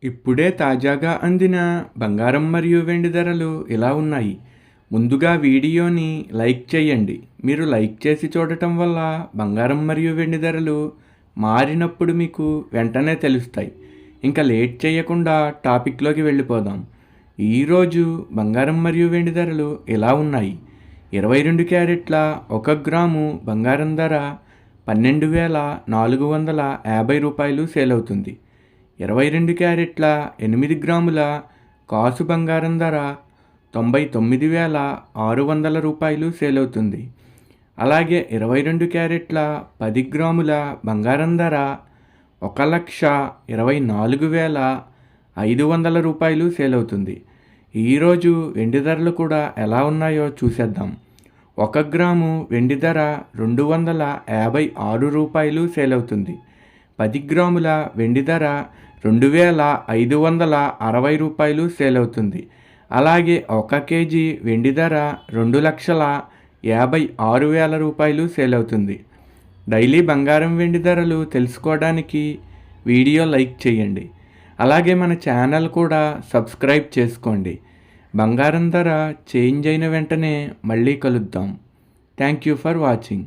ఇప్పుడే తాజాగా అందిన బంగారం మరియు వెండి ధరలు ఇలా ఉన్నాయి. ముందుగా వీడియోని లైక్ చేయండి. మీరు లైక్ చేసి చూడటం వల్ల బంగారం మరియు వెండి ధరలు మారినప్పుడు మీకు వెంటనే తెలుస్తాయి. ఇంకా లేట్ చేయకుండా టాపిక్లోకి వెళ్ళిపోదాం. ఈరోజు బంగారం మరియు వెండి ధరలు ఇలా ఉన్నాయి. 22 క్యారెట్ల 1 గ్రాము బంగారం ధర 12,450 రూపాయలు సేల్ అవుతుంది. 22 క్యారెట్ల 8 గ్రాముల కాసు బంగారం ధర 99,600 రూపాయలు సేల్ అవుతుంది. అలాగే 22 క్యారెట్ల 10 గ్రాముల బంగారం ధర 1,24,500 రూపాయలు సేల్ అవుతుంది. ఈరోజు వెండి ధరలు కూడా ఎలా ఉన్నాయో చూసేద్దాం. 1 గ్రాము వెండి ధర 256 రూపాయలు సేల్ అవుతుంది. 10 గ్రాముల వెండి ధర 2,560 రూపాయలు సేల్ అవుతుంది. అలాగే 1 కేజీ వెండి ధర 2,56,000 రూపాయలు సేల్ అవుతుంది. డైలీ బంగారం వెండి ధరలు తెలుసుకోవడానికి వీడియో లైక్ చేయండి. అలాగే మన ఛానల్ కూడా సబ్స్క్రైబ్ చేసుకోండి. బంగారం ధర చేంజ్ అయిన వెంటనే మళ్ళీ కలుద్దాం. Thank you for watching.